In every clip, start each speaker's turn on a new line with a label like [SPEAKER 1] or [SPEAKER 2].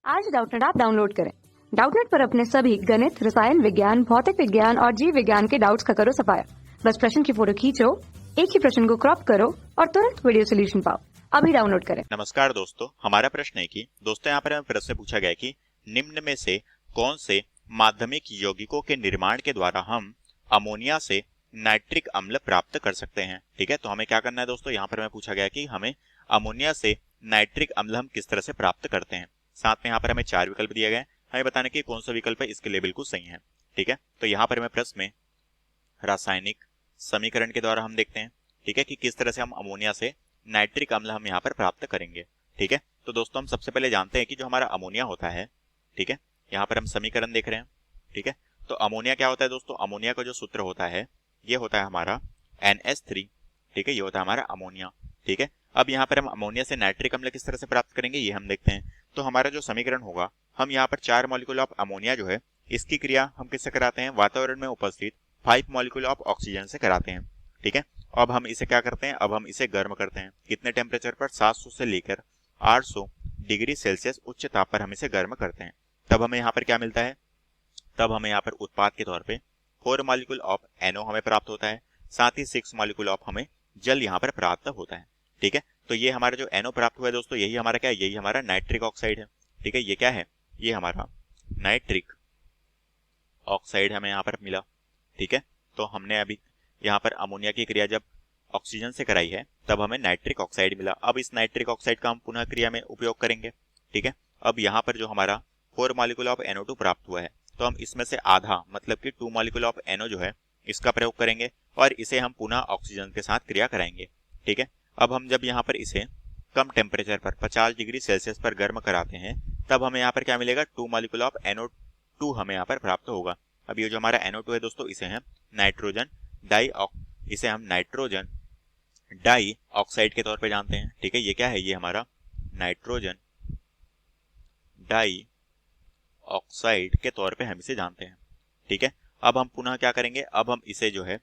[SPEAKER 1] आज Doubtnut app download करें। Doubtnut पर अपने सभी गणित, रसायन विज्ञान, भौतिक विज्ञान और जीव विज्ञान के डाउट्स का करो सफाया। बस प्रश्न की फोटो खींचो, एक ही प्रश्न को क्रॉप करो और तुरंत वीडियो सोल्यूशन पाओ। अभी डाउनलोड करें।
[SPEAKER 2] नमस्कार दोस्तों, हमारा प्रश्न है कि दोस्तों यहाँ पर हमें प्रश्न पूछा गया कि निम्न में से कौन से माध्यमिक यौगिकों के निर्माण के द्वारा हम अमोनिया से नाइट्रिक अम्ल प्राप्त कर सकते हैं। ठीक है, तो हमें क्या करना है दोस्तों, यहाँ पर हमें पूछा गया कि हमें अमोनिया से नाइट्रिक अम्ल हम किस तरह से प्राप्त करते हैं। साथ में यहाँ पर हमें 4 विकल्प दिए गए, हमें बताने कि कौन सा विकल्प है इसके लिए बिल्कुल सही है। ठीक है, तो यहाँ पर हमें प्रश्न में रासायनिक समीकरण के द्वारा हम देखते हैं, ठीक है, कि किस तरह से हम अमोनिया से नाइट्रिक अम्ल हम यहाँ पर प्राप्त करेंगे। ठीक है, तो दोस्तों हम सबसे पहले जानते हैं कि जो हमारा अमोनिया होता है, ठीक है, यहाँ पर हम समीकरण देख रहे हैं। ठीक है, तो अमोनिया क्या होता है दोस्तों, अमोनिया का जो सूत्र होता है ये होता है हमारा NH3। ठीक है, ये होता है हमारा अमोनिया। ठीक है, अब यहाँ पर हम अमोनिया से नाइट्रिक अम्ल किस तरह से प्राप्त करेंगे ये हम देखते हैं। तो हमारा जो समीकरण होगा, हम यहाँ पर 4 मॉलिक्यूल ऑफ अमोनिया जो है इसकी क्रिया हम किससे कराते हैं, वातावरण में उपस्थित 5 मॉलिक्यूल ऑफ ऑक्सीजन से कराते हैं। ठीक है, अब हम इसे क्या करते हैं, अब हम इसे गर्म करते हैं। कितने टेम्परेचर पर, 700 से लेकर 800 डिग्री सेल्सियस उच्च ताप पर हम इसे गर्म करते हैं। तब हमें यहाँ पर क्या मिलता है, तब हमें यहाँ पर उत्पाद के तौर पे 4 मॉलिक्यूल ऑफ NO हमें प्राप्त होता है, साथ ही 6 मॉलिक्यूल ऑफ हमें जल यहाँ पर प्राप्त होता है। ठीक है, तो ये हमारा जो NO प्राप्त हुआ है दोस्तों, यही हमारा क्या है, यही हमारा नाइट्रिक ऑक्साइड है। ठीक है, ये क्या है, ये हमारा नाइट्रिक ऑक्साइड हमें यहाँ पर मिला। ठीक है, तो हमने अभी यहाँ पर अमोनिया की क्रिया जब ऑक्सीजन से कराई है तब हमें नाइट्रिक ऑक्साइड मिला। अब इस नाइट्रिक ऑक्साइड का हम पुनः क्रिया में उपयोग करेंगे। ठीक है, अब यहाँ पर जो हमारा 4 मॉलिक्यूल ऑफ NO2 प्राप्त हुआ है, तो हम इसमें से आधा मतलब कि 2 मॉलिक्यूल ऑफ NO जो है इसका प्रयोग करेंगे और इसे हम पुनः ऑक्सीजन के साथ क्रिया कराएंगे। ठीक है, अब हम जब यहाँ पर इसे कम टेम्परेचर पर 50 डिग्री सेल्सियस पर गर्म कराते हैं, तब हमें यहाँ पर क्या मिलेगा, 2 मॉलिक्यूल ऑफ NO2 हमें यहाँ पर प्राप्त होगा। अब ये जो हमारा NO2 है दोस्तों, इसे हम नाइट्रोजन डाई ऑक्साइड के तौर पे जानते हैं। ठीक है, ये क्या है, ये हमारा नाइट्रोजन डाई ऑक्साइड के तौर पे हम इसे जानते हैं। ठीक है, अब हम पुनः क्या करेंगे, अब हम इसे जो है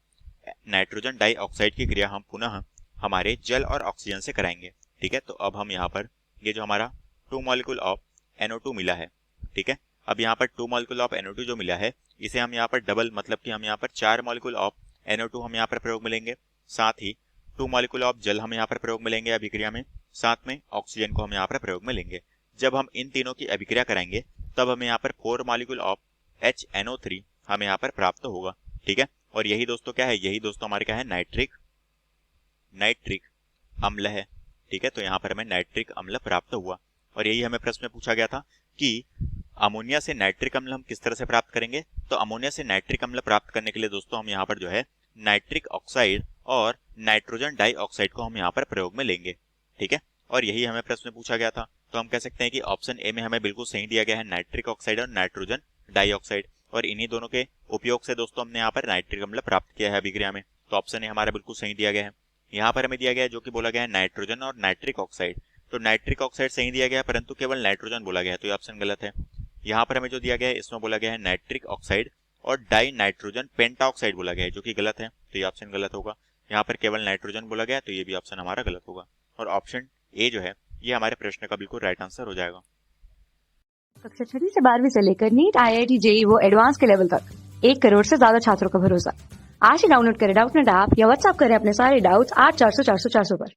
[SPEAKER 2] नाइट्रोजन डाई ऑक्साइड की क्रिया हम पुनः हमारे जल और ऑक्सीजन से कराएंगे। ठीक है, तो अब हम यहाँ पर ये जो हमारा 2 मॉलिक्यूल ऑफ NO2 मिला है, ठीक है, अब यहाँ पर 2 मॉलिक्यूल ऑफ NO2 जो मिला है इसे हम यहाँ पर डबल मतलब कि हम यहाँ पर 4 मॉलिक्यूल ऑफ NO2 हम यहाँ पर प्रयोग मिलेंगे, साथ ही 2 मॉलिक्यूल ऑफ जल हम यहाँ पर प्रयोग मिलेंगे अभिक्रिया में, साथ में ऑक्सीजन को हम यहाँ पर प्रयोग में लेंगे। जब हम इन तीनों की अभिक्रिया कराएंगे तब हमें यहाँ पर 4 मॉलिक्यूल ऑफ HNO3 हमें यहाँ पर प्राप्त होगा। ठीक है, और यही दोस्तों क्या है, यही दोस्तों हमारे क्या है, नाइट्रिक अम्ल है। ठीक है, तो यहाँ पर हमें नाइट्रिक अम्ल प्राप्त हुआ और यही हमें प्रश्न में पूछा गया था कि अमोनिया से नाइट्रिक अम्ल हम किस तरह से प्राप्त करेंगे। तो अमोनिया से नाइट्रिक अम्ल प्राप्त करने के लिए दोस्तों हम यहाँ पर जो है नाइट्रिक ऑक्साइड और नाइट्रोजन डाई ऑक्साइड को हम यहाँ पर प्रयोग में लेंगे। ठीक है, और यही हमें प्रश्न में पूछा गया था, तो हम कह सकते हैं कि ऑप्शन ए में हमें बिल्कुल सही दिया गया है, नाइट्रिक ऑक्साइड और नाइट्रोजन डाई ऑक्साइड, और इन्हीं दोनों के उपयोग से दोस्तों हमने यहाँ पर नाइट्रिक अम्ल प्राप्त किया है अभिक्रिया में। तो ऑप्शन ए हमारा बिल्कुल सही दिया गया है। यहाँ पर हमें दिया गया है जो कि बोला गया है नाइट्रोजन और नाइट्रिक ऑक्साइड, तो नाइट्रिक ऑक्साइड सही दिया गया है परंतु केवल नाइट्रोजन बोला गया है, तो ये ऑप्शन गलत है। यहाँ पर हमें जो दिया गया है इसमें बोला गया है नाइट्रिक ऑक्साइड और डाई नाइट्रोजन पेंटाऑक्साइड बोला गया है, जो कि गलत है, तो ये ऑप्शन गलत होगा। यहाँ पर केवल नाइट्रोजन बोला गया है, तो ये भी ऑप्शन हमारा गलत होगा, और ऑप्शन ए जो है ये हमारे प्रश्न का बिल्कुल राइट आंसर हो जाएगा।
[SPEAKER 1] कक्षा 6 से 12वीं से लेकर नीट, IIT, JEE वो एडवांस के लेवल तक 1 करोड़ से ज्यादा छात्रों का भरोसा। आज ही डाउनलोड करें डाउटनेट ऐप या व्हाट्सएप करें अपने सारे डाउट्स 8400 400 400 पर।